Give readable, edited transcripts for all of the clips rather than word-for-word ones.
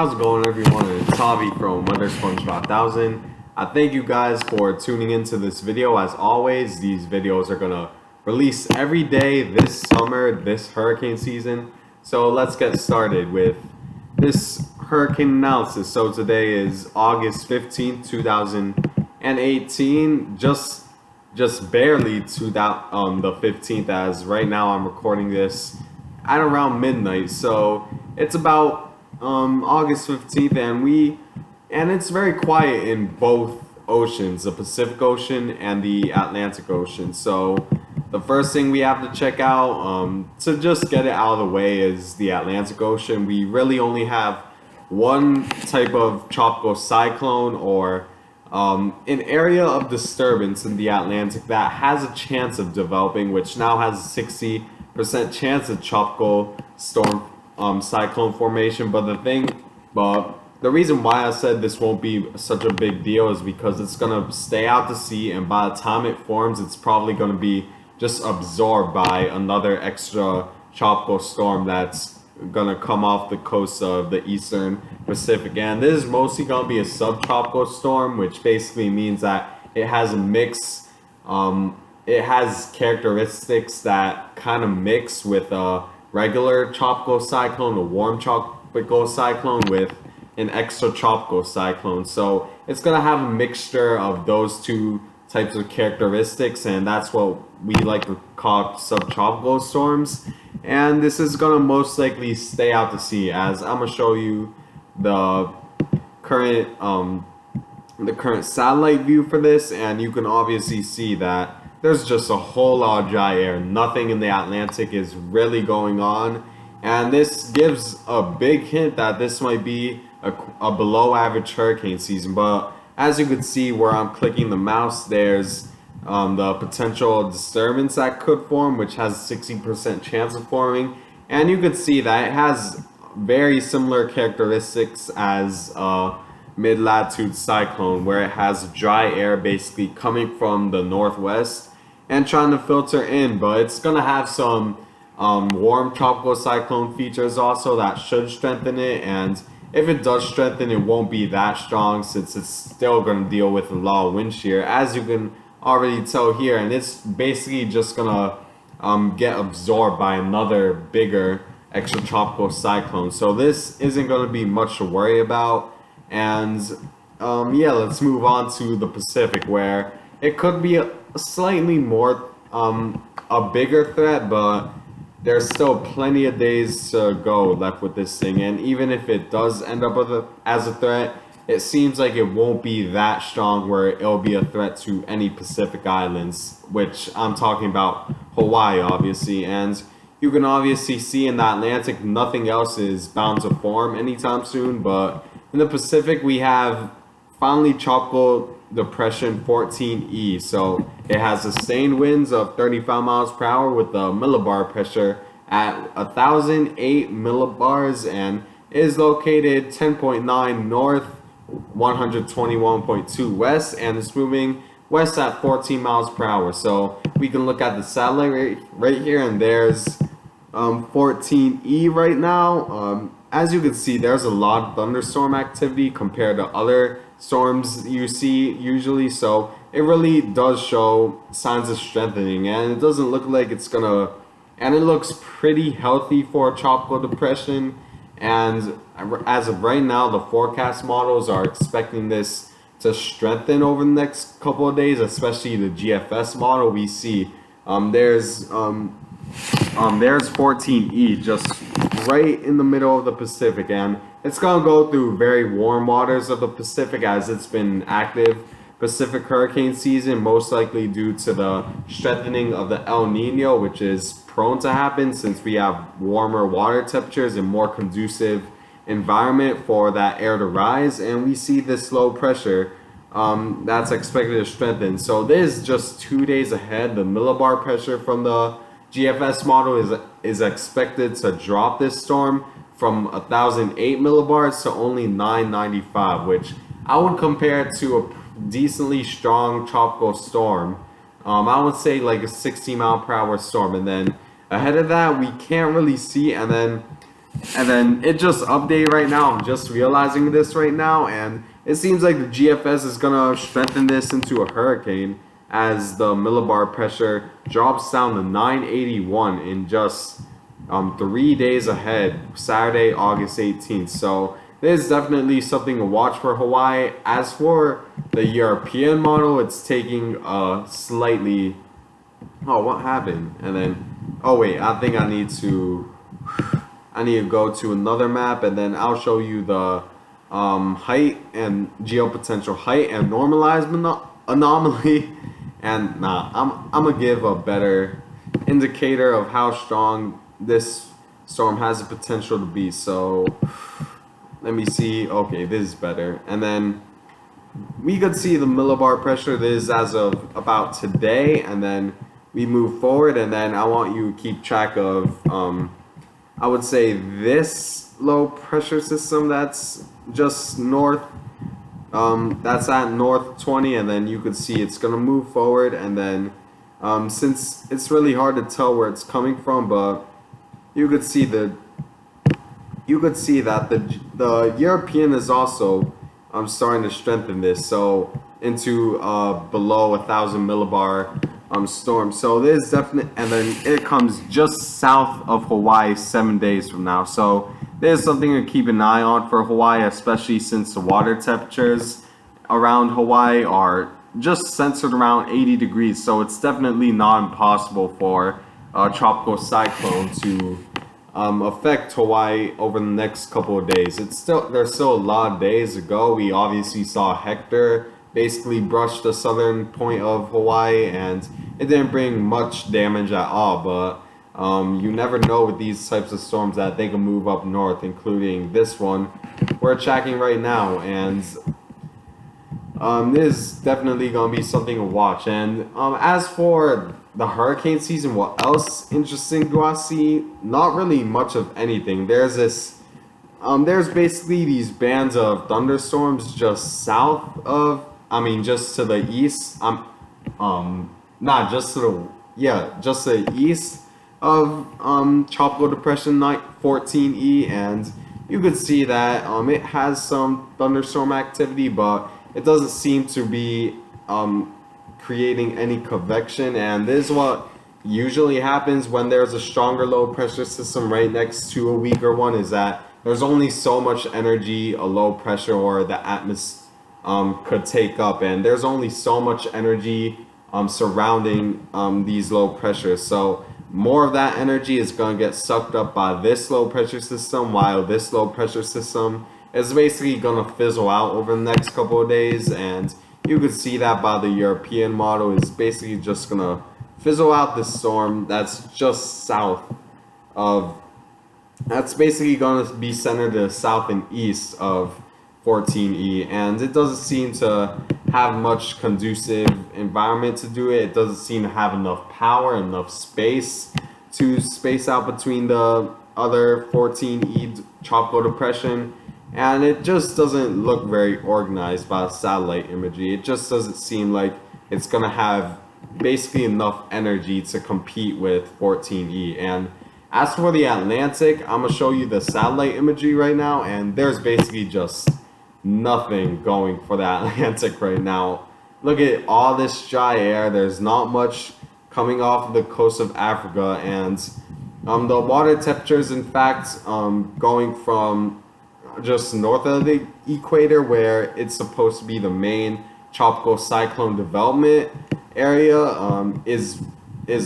How's it going, everyone? It's Tavi from Weather SpongeBob 1000. I thank you guys for tuning into this video. As always, these videos are gonna release every day this summer, this hurricane season. So let's get started with this hurricane analysis. So today is August 15th, 2018. Just barely to that the 15th, as right now I'm recording this at around midnight. So it's about August 15th, and it's very quiet in both oceans, the Pacific Ocean and the Atlantic Ocean. So the first thing we have to check out, to just get it out of the way, is the Atlantic Ocean. We really only have one type of tropical cyclone, or an area of disturbance in the Atlantic that has a chance of developing, which now has a 60% chance of tropical storm cyclone formation. But the reason why I said this won't be such a big deal is because it's gonna stay out to sea, and by the time it forms, it's probably gonna be just absorbed by another extra tropical storm that's gonna come off the coast of the eastern Pacific. And this is mostly gonna be a subtropical storm, which basically means that it has a mix. It has characteristics that kind of mix with a regular tropical cyclone, a warm tropical cyclone with an extra tropical cyclone. So it's gonna have a mixture of those two types of characteristics, and that's what we like to call subtropical storms. And this is gonna most likely stay out to sea, as I'm gonna show you the current satellite view for this, and you can obviously see that there's just a whole lot of dry air. Nothing in the Atlantic is really going on, and this gives a big hint that this might be a below average hurricane season. But as you can see where I'm clicking the mouse, there's the potential disturbance that could form, which has a 60% chance of forming. And you can see that it has very similar characteristics as a mid-latitude cyclone, where it has dry air basically coming from the northwest and trying to filter in. But it's gonna have some warm tropical cyclone features also that should strengthen it, and if it does strengthen, it won't be that strong, since it's still going to deal with a lot of wind shear, as you can already tell here. And it's basically just going to get absorbed by another bigger extratropical cyclone. So this isn't going to be much to worry about. And yeah, let's move on to the Pacific, where it could be a slightly more a bigger threat, but there's still plenty of days to go left with this thing. And even if it does end up as a threat, it seems like it won't be that strong where it'll be a threat to any Pacific islands, which I'm talking about Hawaii, obviously. And you can obviously see in the Atlantic, nothing else is bound to form anytime soon. But in the Pacific, we have finally Tropical Depression 14E. So it has sustained winds of 35 miles per hour with a millibar pressure at 1,008 millibars, and is located 10.9 north, 121.2 west, and it's moving west at 14 miles per hour. So we can look at the satellite right here, and there's 14E right now. As you can see, there's a lot of thunderstorm activity compared to other storms you see usually. So it really does show signs of strengthening, and it doesn't look like it's gonna, and it looks pretty healthy for a tropical depression. And as of right now, the forecast models are expecting this to strengthen over the next couple of days, especially the GFS model. We see there's 14E just right in the middle of the Pacific, and it's gonna go through very warm waters of the Pacific, as it's been active Pacific hurricane season, most likely due to the strengthening of the El Nino, which is prone to happen since we have warmer water temperatures and more conducive environment for that air to rise. And we see this low pressure that's expected to strengthen. So this is just 2 days ahead. The millibar pressure from the GFS model is expected to drop this storm from 1,008 millibars to only 995, which I would compare to a decently strong tropical storm. I would say like a 60 mile per hour storm. And then ahead of that, we can't really see. And then And then it just updated right now. I'm just realizing this right now, and it seems like the GFS is gonna strengthen this into a hurricane as the millibar pressure drops down to 981 in just 3 days ahead, Saturday, August 18th. So there's definitely something to watch for Hawaii. As for the European model, it's taking a slightly. Oh, what happened? And then, oh wait, I think I need to go to another map, and then I'll show you the height and geopotential height and normalized anomaly. And I'm gonna give a better indicator of how strong this storm has the potential to be. So let me see. Okay, this is better. And then we could see the millibar pressure. This is as of about today, and then we move forward, and then I want you to keep track of I would say this low pressure system that's just north, that's at north 20, and then you could see it's gonna move forward, and then since it's really hard to tell where it's coming from, but you could see that the European is also starting to strengthen this, so into below 1,000 millibar storm. So there's definite, and then it comes just south of Hawaii 7 days from now. So there's something to keep an eye on for Hawaii, especially since the water temperatures around Hawaii are just centered around 80 degrees. So it's definitely not impossible for a tropical cyclone to affect Hawaii over the next couple of days. There's still a lot of days to go. We obviously saw Hector basically brushed the southern point of Hawaii, and it didn't bring much damage at all, but you never know with these types of storms that they can move up north, including this one we're tracking right now. And this is definitely going to be something to watch. And as for the hurricane season, what else interesting do I see? Not really much of anything. There's basically these bands of thunderstorms just just to the east. Not just to just to the east of Tropical Depression 14E, and you could see that it has some thunderstorm activity, but it doesn't seem to be creating any convection. And this is what usually happens when there's a stronger low pressure system right next to a weaker one, is that there's only so much energy a low pressure or the atmosphere could take up, and there's only so much energy surrounding these low pressures. So more of that energy is going to get sucked up by this low pressure system, while this low pressure system is basically going to fizzle out over the next couple of days. And you could see that by the European model is basically just going to fizzle out the storm that's just south of, that's basically going to be centered to the south and east of 14E, and it doesn't seem to have much conducive environment to do it. It doesn't seem to have enough power, enough space to space out between the other 14E tropical depression, and it just doesn't look very organized by satellite imagery. It just doesn't seem like it's going to have basically enough energy to compete with 14E. And as for the Atlantic, I'm going to show you the satellite imagery right now, and there's basically just nothing going for the Atlantic right now. Look at all this dry air. There's not much coming off of the coast of Africa, and the water temperatures, in fact, going from just north of the equator, where it's supposed to be the main tropical cyclone development area, is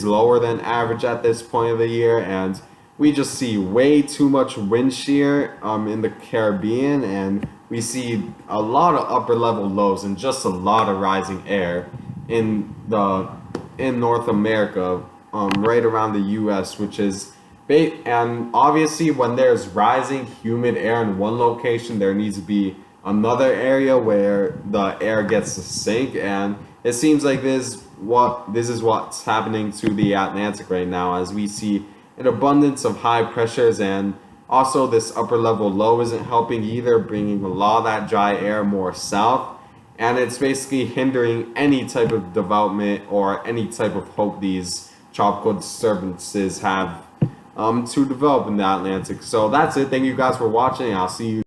lower than average at this point of the year, and we just see way too much wind shear in the Caribbean, and we see a lot of upper level lows and just a lot of rising air in North America, right around the U.S., which is and obviously when there's rising humid air in one location, there needs to be another area where the air gets to sink, and it seems like this is what's happening to the Atlantic right now, as we see an abundance of high pressures, and also this upper level low isn't helping either, bringing a lot of that dry air more south, and it's basically hindering any type of development or any type of hope these tropical disturbances have to develop in the Atlantic. So that's it. Thank you guys for watching. I'll see you